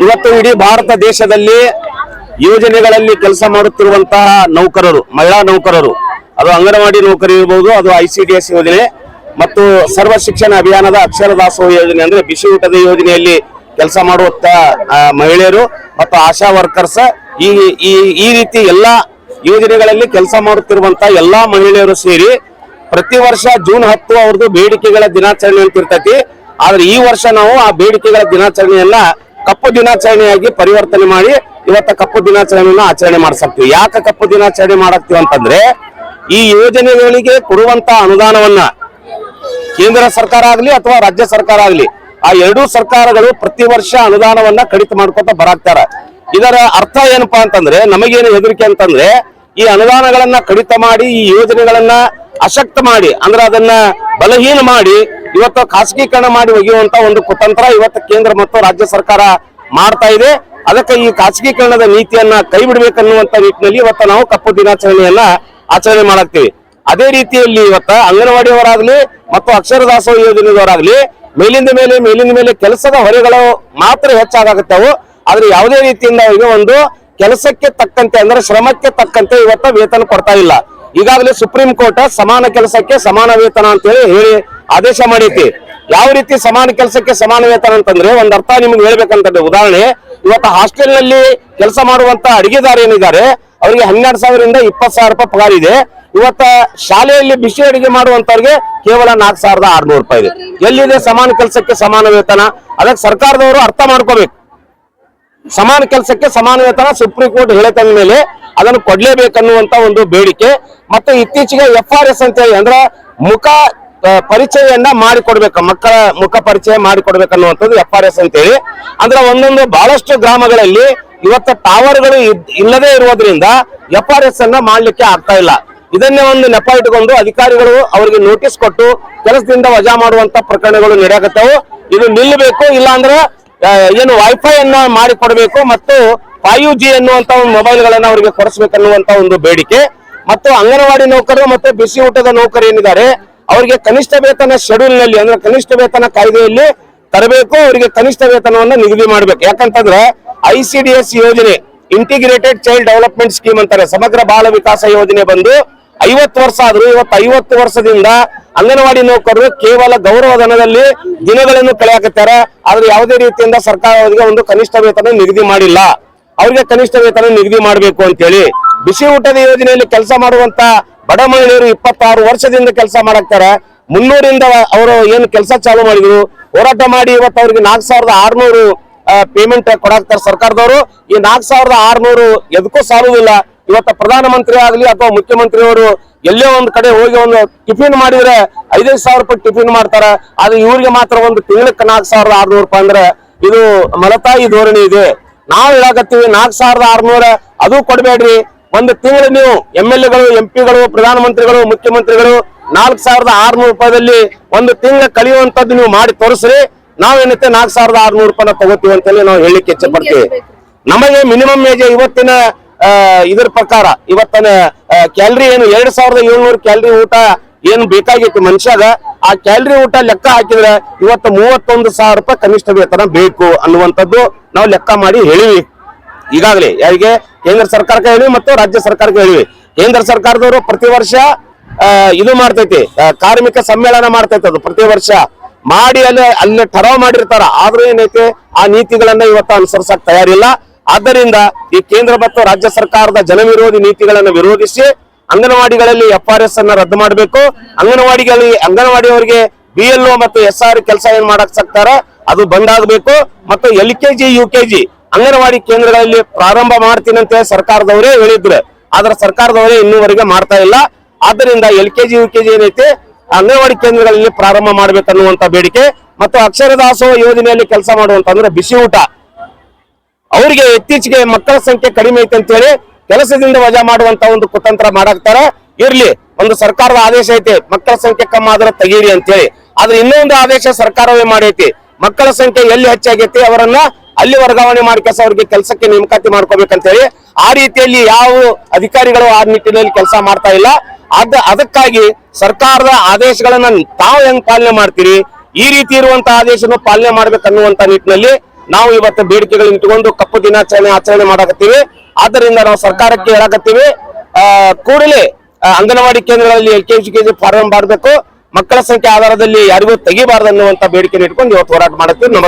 ಇವತ್ತು ಇಡೀ ಭಾರತ ದೇಶದಲ್ಲಿ ಯೋಜನೆಗಳಲ್ಲಿ ಕೆಲಸ ಮಾಡುತ್ತಿರುವಂತಹ ನೌಕರರು, ಮಹಿಳಾ ನೌಕರರು, ಅದು ಅಂಗನವಾಡಿ ನೌಕರಿ ಇರಬಹುದು, ಅದು ICDS ಯೋಜನೆ ಮತ್ತು ಸರ್ವ ಶಿಕ್ಷಣ ಅಭಿಯಾನದ ಅಕ್ಷರ ದಾಸೋಹ ಯೋಜನೆ ಅಂದ್ರೆ ಬಿಸಿ ಊಟದ ಯೋಜನೆಯಲ್ಲಿ ಕೆಲಸ ಮಾಡುವಂತ ಮಹಿಳೆಯರು ಮತ್ತು ಆಶಾ ವರ್ಕರ್ಸ್ ಈ ರೀತಿ ಎಲ್ಲಾ ಯೋಜನೆಗಳಲ್ಲಿ ಕೆಲಸ ಮಾಡುತ್ತಿರುವಂತಹ ಎಲ್ಲಾ ಮಹಿಳೆಯರು ಸೇರಿ ಪ್ರತಿ ವರ್ಷ ಜೂನ್ 10 ಅವ್ರದ್ದು ಬೇಡಿಕೆಗಳ ದಿನಾಚರಣೆ ಅಂತ ಇರ್ತೈತಿ. ಆದ್ರೆ ಈ ವರ್ಷ ನಾವು ಆ ಬೇಡಿಕೆಗಳ ದಿನಾಚರಣೆಯನ್ನ ಕಪ್ಪು ದಿನಾಚರಣೆಯಾಗಿ ಪರಿವರ್ತನೆ ಮಾಡಿ ಇವತ್ತ ಕಪ್ಪು ದಿನಾಚರಣೆಯನ್ನ ಆಚರಣೆ ಮಾಡಿಸ್ತೀವಿ. ಯಾಕೆ ಕಪ್ಪು ದಿನಾಚರಣೆ ಮಾಡಾಕ್ತಿವಿ ಅಂತಂದ್ರೆ ಈ ಯೋಜನೆಗಳಿಗೆ ಕೊಡುವಂತ ಅನುದಾನವನ್ನ ಕೇಂದ್ರ ಸರ್ಕಾರ ಆಗ್ಲಿ ಅಥವಾ ರಾಜ್ಯ ಸರ್ಕಾರ ಆಗ್ಲಿ ಆ ಎರಡೂ ಸರ್ಕಾರಗಳು ಪ್ರತಿ ವರ್ಷ ಅನುದಾನವನ್ನ ಕಡಿತ ಮಾಡ್ಕೊತ ಬರಾಕ್ತಾರ. ಇದರ ಅರ್ಥ ಏನಪ್ಪಾ ಅಂತಂದ್ರೆ ನಮಗೇನು ಹೆದರಿಕೆ ಅಂತಂದ್ರೆ ಈ ಅನುದಾನಗಳನ್ನ ಕಡಿತ ಮಾಡಿ ಈ ಯೋಜನೆಗಳನ್ನ ಅಶಕ್ತ ಮಾಡಿ ಅಂದ್ರೆ ಅದನ್ನ ಬಲಹೀನ ಮಾಡಿ ಇವತ್ತು ಖಾಸಗೀಕರಣ ಮಾಡಿ ಒಗೆಯುವಂತ ಒಂದು ಕುತಂತ್ರ ಇವತ್ತು ಕೇಂದ್ರ ಮತ್ತು ರಾಜ್ಯ ಸರ್ಕಾರ ಮಾಡ್ತಾ ಇದೆ. ಅದಕ್ಕೆ ಈ ಖಾಸಗೀಕರಣದ ನೀತಿಯನ್ನ ಕೈ ಬಿಡಬೇಕನ್ನುವಂತ ನಿಟ್ಟಿನಲ್ಲಿ ಇವತ್ತು ನಾವು ಕಪ್ಪು ದಿನಾಚರಣೆಯನ್ನ ಆಚರಣೆ ಮಾಡಾಕ್ತೀವಿ. ಅದೇ ರೀತಿಯಲ್ಲಿ ಇವತ್ತ ಅಂಗನವಾಡಿಯವರಾಗ್ಲಿ ಮತ್ತು ಅಕ್ಷರ ದಾಸೋಹ ಯೋಜನೆಯವರಾಗ್ಲಿ ಮೇಲಿಂದ ಮೇಲೆ ಕೆಲಸದ ಹೊರೆಗಳು ಮಾತ್ರ ಹೆಚ್ಚಾಗತ್ತವು. ಆದ್ರೆ ಯಾವುದೇ ರೀತಿಯಿಂದ ಅವರಿಗೆ ಒಂದು ಕೆಲಸಕ್ಕೆ ತಕ್ಕಂತೆ ಅಂದ್ರೆ ಶ್ರಮಕ್ಕೆ ತಕ್ಕಂತೆ ಇವತ್ತು ವೇತನ ಕೊಡ್ತಾ ಇಲ್ಲ. ಈಗಾಗಲೇ ಸುಪ್ರೀಂ ಕೋರ್ಟ್ ಸಮಾನ ಕೆಲಸಕ್ಕೆ ಸಮಾನ ವೇತನ ಅಂತ ಹೇಳಿ ಆದೇಶ ಮಾಡೈತಿ. ಯಾವ ರೀತಿ ಸಮಾನ ಕೆಲಸಕ್ಕೆ ಸಮಾನ ವೇತನ ಅಂತಂದ್ರೆ ಒಂದ್ ಅರ್ಥ ನಿಮ್ಗೆ ಹೇಳ್ಬೇಕಂತಂದ್ರೆ, ಉದಾಹರಣೆ ಇವತ್ತು ಹಾಸ್ಟೆಲ್ ನಲ್ಲಿ ಕೆಲಸ ಮಾಡುವಂತ ಅಡಿಗೆದಾರ ಏನಿದ್ದಾರೆ ಅವರಿಗೆ 12,000 ರಿಂದ 20,000 ರೂಪಾಯಿ ಪಗಾರ ಇದೆ. ಇವತ್ತ ಶಾಲೆಯಲ್ಲಿ ಬಿಸಿ ಅಡಿಗೆ ಮಾಡುವಂತವ್ರಿಗೆ ಕೇವಲ 4,600 ರೂಪಾಯಿ ಇದೆ. ಎಲ್ಲಿದೆ ಸಮಾನ ಕೆಲಸಕ್ಕೆ ಸಮಾನ ವೇತನ? ಅದಕ್ಕೆ ಸರ್ಕಾರದವರು ಅರ್ಥ ಮಾಡ್ಕೋಬೇಕು. ಸಮಾನ ಕೆಲಸಕ್ಕೆ ಸಮಾನ ವೇತನ ಸುಪ್ರೀಂ ಕೋರ್ಟ್ ಹೇಳತಂದ ಮೇಲೆ ಅದನ್ನು ಕೊಡ್ಲೇಬೇಕನ್ನುವಂತ ಒಂದು ಬೇಡಿಕೆ. ಮತ್ತು ಇತ್ತೀಚೆಗೆ FRS ಅಂತ ಹೇಳಿ ಅಂದ್ರೆ ಮುಖ ಪರಿಚಯವನ್ನ ಮಾಡಿಕೊಡ್ಬೇಕು, ಮಕ್ಕಳ ಮುಖ ಪರಿಚಯ ಮಾಡಿಕೊಡ್ಬೇಕನ್ನುವಂಥದ್ದು FRS ಅಂತ ಹೇಳಿ. ಅಂದ್ರೆ ಒಂದೊಂದು ಬಹಳಷ್ಟು ಗ್ರಾಮಗಳಲ್ಲಿ ಇವತ್ತು ಟವರ್ಗಳು ಇಲ್ಲದೆ ಇರುವುದರಿಂದ FRS ಅನ್ನ ಮಾಡ್ಲಿಕ್ಕೆ ಆಗ್ತಾ ಇಲ್ಲ. ಇದನ್ನೇ ಒಂದು ನೆಪ ಇಟ್ಕೊಂಡು ಅಧಿಕಾರಿಗಳು ಅವರಿಗೆ ನೋಟಿಸ್ ಕೊಟ್ಟು ಕೆಲಸದಿಂದ ವಜಾ ಮಾಡುವಂತ ಪ್ರಕರಣಗಳು ನಡೆಯಕತ್ತವು. ಇದು ನಿಲ್ಲಬೇಕು. ಇಲ್ಲ ಅಂದ್ರೆ ಏನು ವೈಫೈ ಅನ್ನ ಮಾಡಿ ಕೊಡಬೇಕು ಮತ್ತು 5G ಅನ್ನುವಂತ ಒಂದು ಮೊಬೈಲ್ ಗಳನ್ನ ಅವರಿಗೆ ಕೊಡಿಸ್ಬೇಕನ್ನುವಂತ ಒಂದು ಬೇಡಿಕೆ. ಮತ್ತು ಅಂಗನವಾಡಿ ನೌಕರರು ಮತ್ತು ಬಿಸಿ ಊಟದ ನೌಕರು ಏನಿದ್ದಾರೆ ಅವರಿಗೆ ಕನಿಷ್ಠ ವೇತನ ಶೆಡ್ಯೂಲ್ ನಲ್ಲಿ ಅಂದ್ರೆ ಕನಿಷ್ಠ ವೇತನ ಕಾಯ್ದೆಯಲ್ಲಿ ತರಬೇಕು. ಅವರಿಗೆ ಕನಿಷ್ಠ ವೇತನವನ್ನ ನಿಗದಿ ಮಾಡ್ಬೇಕು. ಯಾಕಂತಂದ್ರೆ ICDS ಯೋಜನೆ ಇಂಟಿಗ್ರೇಟೆಡ್ ಚೈಲ್ಡ್ ಡೆವಲಪ್ಮೆಂಟ್ ಸ್ಕೀಮ್ ಅಂತಾರೆ, ಸಮಗ್ರ ಬಾಲ ವಿಕಾಸ ಯೋಜನೆ ಬಂದು 50 ವರ್ಷ ಆದ್ರೂ ಇವತ್ತು 50 ವರ್ಷದಿಂದ ಅಂಗನವಾಡಿ ನೌಕರರು ಕೇವಲ ಗೌರವಧನದಲ್ಲಿ ದಿನಗಳನ್ನು ಕಳೆಯಾಕತ್ತಾರೆ. ಆದ್ರೆ ಯಾವುದೇ ರೀತಿಯಿಂದ ಸರ್ಕಾರ ಅವರಿಗೆ ಒಂದು ಕನಿಷ್ಠ ವೇತನ ನಿಗದಿ ಮಾಡಿಲ್ಲ. ಅವರಿಗೆ ಕನಿಷ್ಠ ವೇತನ ನಿಗದಿ ಮಾಡಬೇಕು ಅಂತ ಹೇಳಿ ಬಿಸಿ ಊಟದ ಯೋಜನೆಯಲ್ಲಿ ಕೆಲಸ ಮಾಡುವಂತ ಬಡ ಮಹಿಳೆಯರು 26 ವರ್ಷದಿಂದ ಕೆಲಸ ಮಾಡಾಕ್ತಾರೆ. 300 ರಿಂದ ಅವರು ಏನು ಕೆಲಸ ಚಾಲೂ ಮಾಡಿದ್ರು, ಹೋರಾಟ ಮಾಡಿ ಇವತ್ತು ಅವ್ರಿಗೆ 4,600 ಪೇಮೆಂಟ್ ಕೊಡಾಕ್ತಾರೆ ಸರ್ಕಾರದವರು. ಈ 4,600 ಎದಕ್ಕೂ ಸಾಲುವುದಿಲ್ಲ. ಇವತ್ತು ಪ್ರಧಾನ ಮಂತ್ರಿ ಆಗ್ಲಿ ಅಥವಾ ಮುಖ್ಯಮಂತ್ರಿಯವರು ಎಲ್ಲೇ ಒಂದ್ ಕಡೆ ಹೋಗಿ ಒಂದು ಟಿಫಿನ್ ಮಾಡಿದ್ರೆ 5,000 ರೂಪಾಯಿ ಟಿಫಿನ್ ಮಾಡ್ತಾರ. ಆದ್ರೆ ಇವ್ರಿಗೆ ಮಾತ್ರ ಒಂದು ತಿಂಗಳಿಗೆ 4,600 ರೂಪಾಯಿ ಅಂದ್ರೆ ಇದು ಮಲತಾಯಿ ಧೋರಣೆ ಇದೆ. ನಾವು ಹೇಳಕತ್ತೀವಿ 4,600 ಅದು ಕೊಡ್ಬೇಡ್ರಿ. ಒಂದು ತಿಂಗಳು ನೀವು MLAಗಳು, MP ಗಳು, ಪ್ರಧಾನಮಂತ್ರಿಗಳು, ಮುಖ್ಯಮಂತ್ರಿಗಳು 4,600 ರೂಪಾಯಿದಲ್ಲಿ ಒಂದು ತಿಂಗಳ ಕಳೆಯುವಂತದ್ದು ನೀವು ಮಾಡಿ ತೋರಿಸ್ರಿ. ನಾವೇನೈತೆ 4,600 ರೂಪಾಯಿನ ತಗೋತೀವಿ ಅಂತೇಳಿ ನಾವು ಹೇಳಿಕ್ಕೆ ಇಚ್ಛೆ ಪಡ್ತೀವಿ. ನಮಗೆ ಮಿನಿಮಮ್ ಏಜ್ ಇವತ್ತಿನ ಇದ್ರ ಪ್ರಕಾರ ಇವತ್ತಿನ ಕ್ಯಾಲರಿ ಏನು 2,700 ಕ್ಯಾಲರಿ ಊಟ ಏನು ಬೇಕಾಗಿತ್ತು ಮನುಷ್ಯಾಗ, ಆ ಕ್ಯಾಲರಿ ಊಟ ಲೆಕ್ಕ ಹಾಕಿದ್ರೆ ಇವತ್ತು 31,000 ರೂಪಾಯಿ ಕನಿಷ್ಠ ವೇತನ ಬೇಕು ಅನ್ನುವಂಥದ್ದು ನಾವು ಲೆಕ್ಕ ಮಾಡಿ ಹೇಳಿವಿ ಈಗಾಗಲೇ. ಯಾರಿಗೆ? ಕೇಂದ್ರ ಸರ್ಕಾರಕ್ಕೆ ಹೇಳಿವಿ ಮತ್ತು ರಾಜ್ಯ ಸರ್ಕಾರಕ್ಕೆ ಹೇಳಿವಿ. ಕೇಂದ್ರ ಸರ್ಕಾರದವರು ಪ್ರತಿ ವರ್ಷ ಇದು ಮಾಡ್ತೈತಿ, ಕಾರ್ಮಿಕ ಸಮ್ಮೇಳನ ಮಾಡ್ತೈತಿ. ಅದು ಪ್ರತಿ ವರ್ಷ ಮಾಡಿ ಅಲ್ಲಿ ಠರಾವ್ ಮಾಡಿರ್ತಾರ. ಆದ್ರೂ ಏನೈತೆ ಆ ನೀತಿಗಳನ್ನ ಇವತ್ತು ಅನುಸರಿಸಕ್ ತಯಾರಿಲ್ಲ. ಆದ್ದರಿಂದ ಈ ಕೇಂದ್ರ ಮತ್ತು ರಾಜ್ಯ ಸರ್ಕಾರದ ಜನವಿರೋಧಿ ನೀತಿಗಳನ್ನು ವಿರೋಧಿಸಿ ಅಂಗನವಾಡಿಗಳಲ್ಲಿ FRS ಅನ್ನ ರದ್ದು ಮಾಡಬೇಕು. ಅಂಗನವಾಡಿಯವರಿಗೆ BLO ಮತ್ತು SR ಕೆಲಸ ಏನ್ ಮಾಡಕ್ ಸಾಕ್ತಾರ ಅದು ಬಂದಾಗಬೇಕು. ಮತ್ತು LKG UKG ಅಂಗನವಾಡಿ ಕೇಂದ್ರಗಳಲ್ಲಿ ಪ್ರಾರಂಭ ಮಾಡ್ತೀನಂತೆ ಸರ್ಕಾರದವರೇ ಹೇಳಿದ್ರು. ಆದ್ರೆ ಸರ್ಕಾರದವರೇ ಇನ್ನೂವರೆಗೆ ಮಾಡ್ತಾ ಇಲ್ಲ. ಆದ್ದರಿಂದ LKG UKG ಏನೈತೆ ಅಂಗನವಾಡಿ ಕೇಂದ್ರಗಳಲ್ಲಿ ಪ್ರಾರಂಭ ಮಾಡ್ಬೇಕನ್ನುವಂತ ಬೇಡಿಕೆ. ಮತ್ತು ಅಕ್ಷರ ದಾಸೋಹ ಯೋಜನೆಯಲ್ಲಿ ಕೆಲಸ ಮಾಡುವಂತ ಅಂದ್ರೆ ಬಿಸಿ ಊಟ ಅವರಿಗೆ ಇತ್ತೀಚೆಗೆ ಮಕ್ಕಳ ಸಂಖ್ಯೆ ಕಡಿಮೆ ಐತೆ ಅಂತ ಹೇಳಿ ಕೆಲಸದಿಂದ ವಜಾ ಮಾಡುವಂತ ಒಂದು ಕುತಂತ್ರ ಮಾಡಾಕ್ತಾರ. ಇರ್ಲಿ, ಒಂದು ಸರ್ಕಾರದ ಆದೇಶ ಐತಿ ಮಕ್ಕಳ ಸಂಖ್ಯೆ ಕಮ್ಮಿ ಆದ್ರೆ ತೆಗೀರಿ ಅಂತ ಹೇಳಿ. ಆದ್ರೆ ಇನ್ನೊಂದು ಆದೇಶ ಸರ್ಕಾರವೇ ಮಾಡೈತಿ, ಮಕ್ಕಳ ಸಂಖ್ಯೆ ಎಲ್ಲಿ ಹೆಚ್ಚಾಗೈತಿ ಅವರನ್ನ ಅಲ್ಲಿ ವರ್ಗಾವಣೆ ಮಾಡ್ಕೆಸ ಅವ್ರಿಗೆ ಕೆಲಸಕ್ಕೆ ನೇಮಕಾತಿ ಮಾಡ್ಕೋಬೇಕಂತ ಹೇಳಿ. ಆ ರೀತಿಯಲ್ಲಿ ಯಾವ ಅಧಿಕಾರಿಗಳು ಆ ನಿಟ್ಟಿನಲ್ಲಿ ಕೆಲಸ ಮಾಡ್ತಾ ಇಲ್ಲ. ಅದಕ್ಕಾಗಿ ಸರ್ಕಾರದ ಆದೇಶಗಳನ್ನ ತಾವು ಹೆಂಗ್ ಪಾಲನೆ ಮಾಡ್ತೀರಿ, ಈ ರೀತಿ ಇರುವಂತಹ ಆದೇಶವನ್ನು ಪಾಲನೆ ಮಾಡ್ಬೇಕನ್ನುವಂತ ನಿಟ್ಟಿನಲ್ಲಿ ನಾವು ಇವತ್ತು ಬೇಡಿಕೆಗಳನ್ನ ಇಟ್ಟುಕೊಂಡು ಕಪ್ಪು ದಿನಾಚರಣೆ ಆಚರಣೆ ಮಾಡಕತ್ತೀವಿ. ಆದ್ದರಿಂದ ನಾವು ಸರ್ಕಾರಕ್ಕೆ ಹೇಳಕತ್ತೀವಿ, ಕೂಡಲೇ ಅಂಗನವಾಡಿ ಕೇಂದ್ರಗಳಲ್ಲಿ LKG UKG ಫಾರ್ಮ್ ಮಾಡಬೇಕು, ಮಕ್ಕಳ ಸಂಖ್ಯೆ ಆಧಾರದಲ್ಲಿ ಯಾರಿಗೂ ತೆಗಿಬಾರ್ದು ಅನ್ನುವಂತ ಬೇಡಿಕೆ ಇಟ್ಕೊಂಡು ಇವತ್ತು ಹೋರಾಟ ಮಾಡುತ್ತೀವಿ.